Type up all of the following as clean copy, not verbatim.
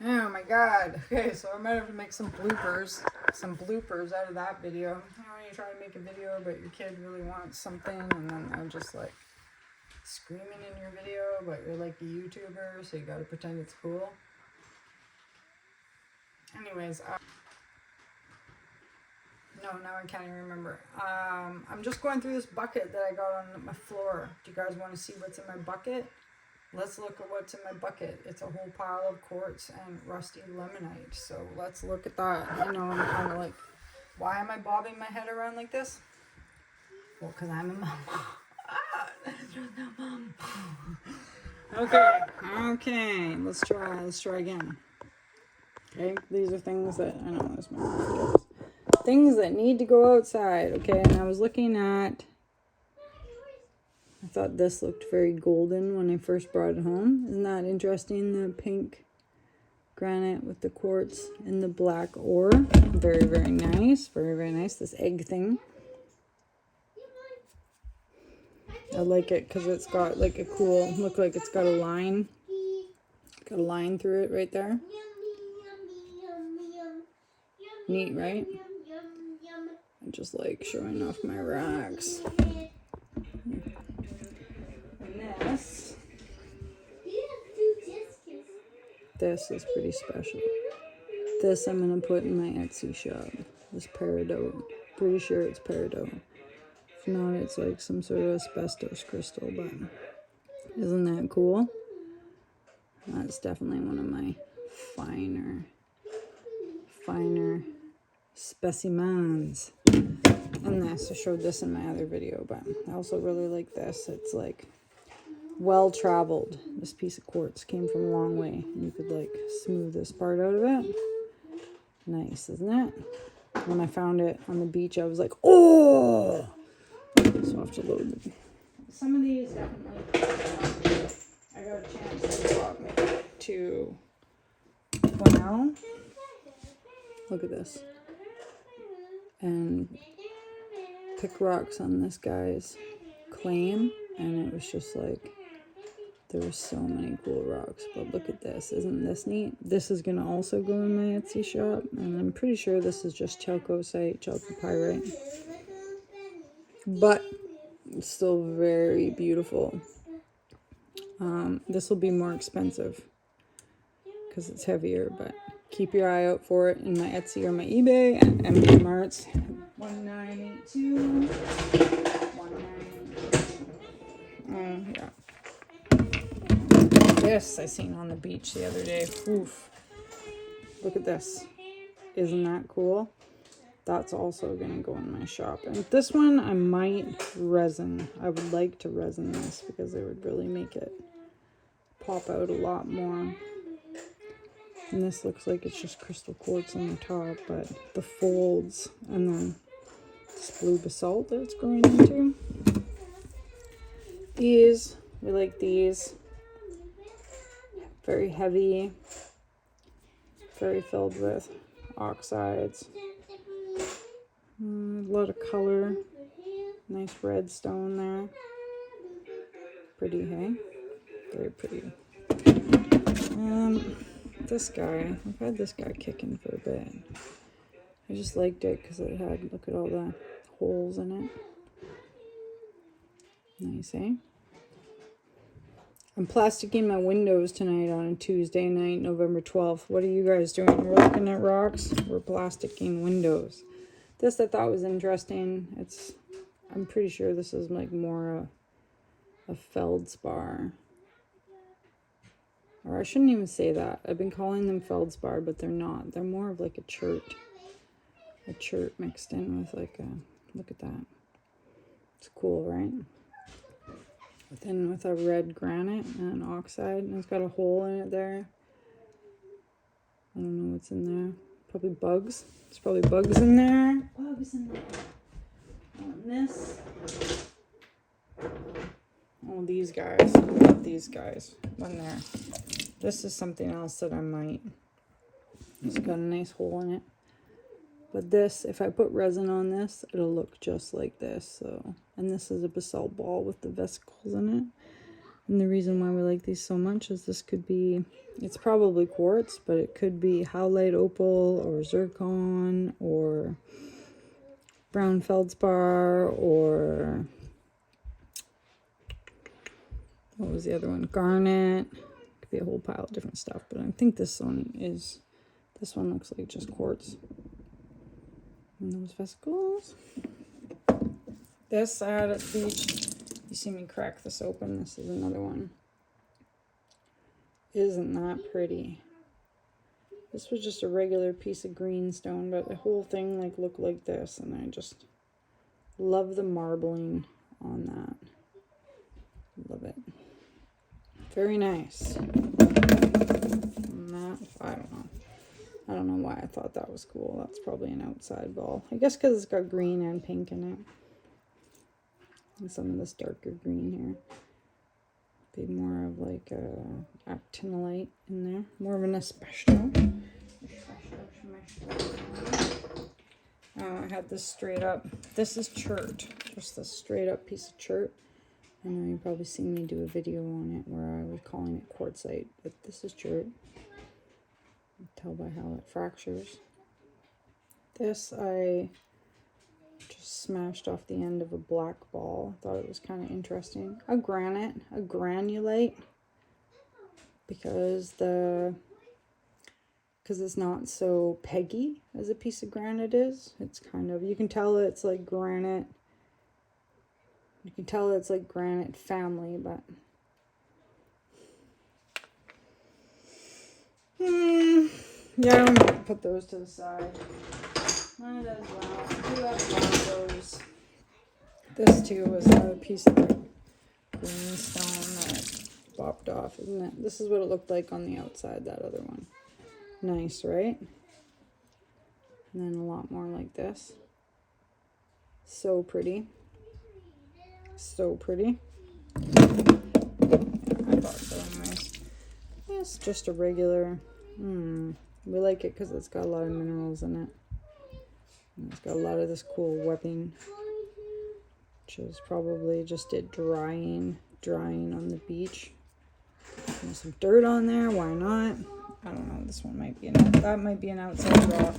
Oh my god. Okay, so I might have to make some bloopers out of that video. You know, you try to make a video, but your kid really wants something, and then they're just like screaming in your video, but you're like a YouTuber, so you gotta pretend it's cool. Anyways, no, now I can't even remember. I'm just going through this bucket that I got on my floor. Do you guys want to see what's in my bucket? Let's look at what's in my bucket. It's a whole pile of quartz and rusty limonite. So let's look at that. You know, I'm kind of like, why am I bobbing my head around like this? Well, because I'm a mom. Okay, let's try again. Okay, these are things that, I know there's my mom. Things that need to go outside. Okay, and I was looking at, I thought this looked very golden when I first brought it home. Isn't that interesting? The pink granite with the quartz and the black ore. Very, very nice. Very, very nice. This egg thing. I like it because it's got like a cool, look like it's got a line. Got a line through it right there. Neat, right? I just like showing off my rocks. And this is pretty special. This I'm going to put in my Etsy shop. This peridot. Pretty sure it's peridot. If not, it's like some sort of asbestos crystal, but isn't that cool? That's definitely one of my finer specimens. And this, I showed this in my other video, but I also really like this. It's like well traveled. This piece of quartz came from a long way. You could like smooth this part out of it. Nice, isn't it? When I found it on the beach, I was like, oh! So I'll have to load them. Some of these definitely, I got a chance to walk me to Cornell. Look at this. And pick rocks on this guy's claim, and it was just like, there were so many cool rocks. But look at this. Isn't this neat? This is going to also go in my Etsy shop, and I'm pretty sure this is just chalcocite, chalcopyrite. But it's still very beautiful. This will be more expensive because it's heavier, but keep your eye out for it in my Etsy or my eBay at MD Marts 1982. Yeah. This I seen on the beach the other day. Oof. Look at this. Isn't that cool? That's also going to go in my shop. And this one I might resin. I would like to resin this because it would really make it pop out a lot more. And this looks like it's just crystal quartz on the top, but the folds and then this blue basalt that it's going into. These, we like these. Very heavy, very filled with oxides. A lot of color. Nice red stone there. Pretty, hey? Very pretty. This guy, I've had this guy kicking for a bit. I just liked it because it had, look at all the holes in it. Nice, eh? I'm plasticking my windows tonight on a Tuesday night, November 12th. What are you guys doing? We're looking at rocks. We're plasticking windows. This I thought was interesting. I'm pretty sure this is like more a feldspar. Or I shouldn't even say that. I've been calling them feldspar, but they're not. They're more of like a chert. A chert mixed in with like a, look at that. It's cool, right? Then with a red granite and an oxide. And it's got a hole in it there. I don't know what's in there. Probably bugs. There's probably bugs in there. Bugs in there. And this. Oh, these guys. I love these guys. One there. This is something else that I might. It's got a nice hole in it. But this, if I put resin on this, it'll look just like this. So, and this is a basalt ball with the vesicles in it. And the reason why we like these so much is this could be, it's probably quartz, but it could be howlite opal or zircon or brown feldspar or what was the other one? Garnet. Could be a whole pile of different stuff, but I think this one looks like just quartz. And those vesicles. This I had at the beach. You see me crack this open. This is another one. Isn't that pretty? This was just a regular piece of green stone, but the whole thing like looked like this, and I just love the marbling on that. Love it. Very nice. And that, I don't know why I thought that was cool. That's probably an outside ball. I guess because it's got green and pink in it. And some of this darker green here. Be more of like a actinolite in there. More of an espresso. I had this straight up. This is chert. Just a straight up piece of chert. I know you've probably seen me do a video on it where I was calling it quartzite, but this is chert. You can tell by how it fractures. This I just smashed off the end of a black ball. Thought it was kind of interesting. A granite, a granulite, because it's not so peggy as a piece of granite is. It's kind of, you can tell it's like granite. You can tell it's like granite family, but yeah, I'm gonna put those to the side. Might as well. I do have one of those. This too was another piece of like green stone that popped off, isn't it? This is what it looked like on the outside, that other one. Nice, right? And then a lot more like this. So pretty. So pretty. Yeah, I thought so anyways. It's just a regular, we like it because it's got a lot of minerals in it. And it's got a lot of this cool webbing, which is probably just it drying on the beach. There's some dirt on there, why not? I don't know, this one might be that might be an outside rock.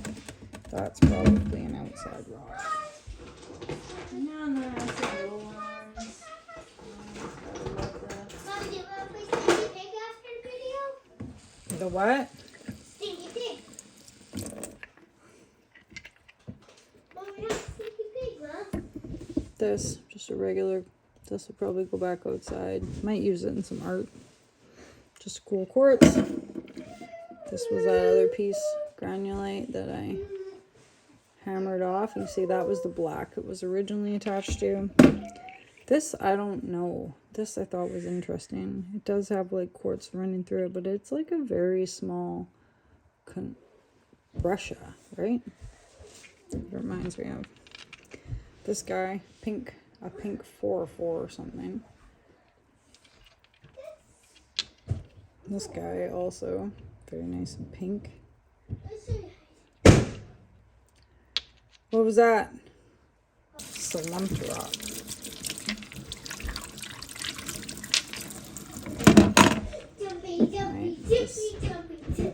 That's probably an outside rock. No, that's a little one. The what? Stinky pig. Mom, we're not stinky pig, Mom. This, just a regular, this will probably go back outside. Might use it in some art. Just a cool quartz. This was that other piece, granulite, that I hammered off. You see that was the black it was originally attached to. This, I don't know. This I thought was interesting. It does have like quartz running through it, but it's like a very small Russia, right? It reminds me of this guy, a pink 4 or something. This guy also very nice and pink. What was that? Slumped rock. Right. This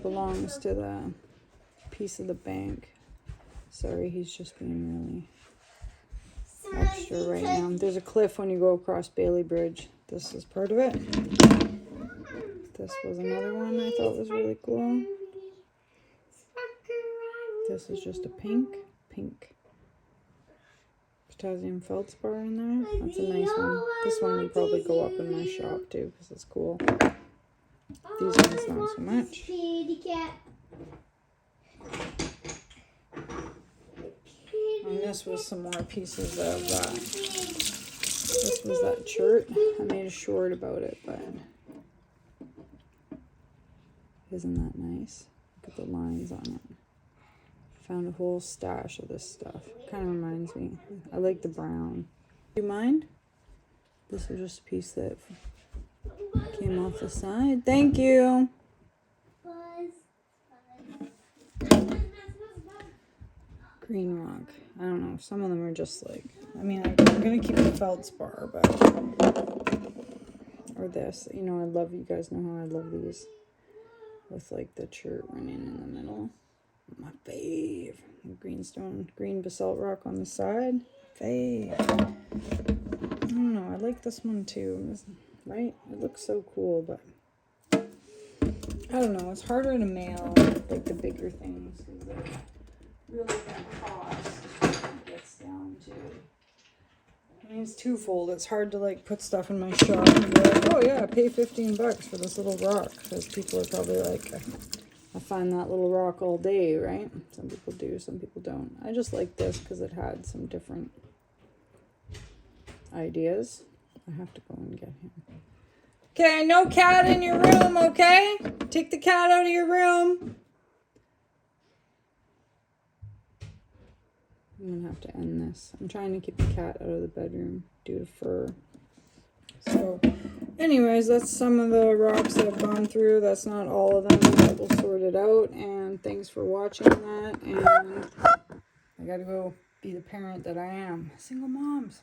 belongs to the piece of the bank. Sorry, he's just being really extra right now. There's a cliff when you go across Bailey Bridge. This is part of it. This was another one I thought was really cool. This is just a pink potassium feldspar in there. That's a nice one. This one would probably go up in my shop too because it's cool. These ones not so much. And this was some more pieces of this was that chert. I made a short about it, but isn't that nice? Look at the lines on it. Found a whole stash of this stuff. Kind of reminds me. I like the brown. Do you mind? This was just a piece that came off the side. Thank you. Green rock. I don't know. Some of them are just like, I mean, I'm going to keep the feldspar, but Or this. You know, I love, you guys know how I love these. With like the chert running in the middle. My fave. Greenstone, green basalt rock on the side. Fave. I don't know, I like this one too. Right? It looks so cool, but I don't know. It's harder to mail like the bigger things because they're really gonna cost. It gets down to. I mean, it's twofold. It's hard to like put stuff in my shop and be like, oh yeah, pay $15 for this little rock, because people are probably like, I find that little rock all day, right? Some people do, some people don't. I just like this because it had some different ideas. I have to go and get him. Okay, no cat in your room, okay? Take the cat out of your room. I'm gonna have to end this. I'm trying to keep the cat out of the bedroom due to fur. So, anyways, that's some of the rocks that I've gone through. That's not all of them, but we'll sort it out. And thanks for watching that. And I gotta go be the parent that I am. Single moms.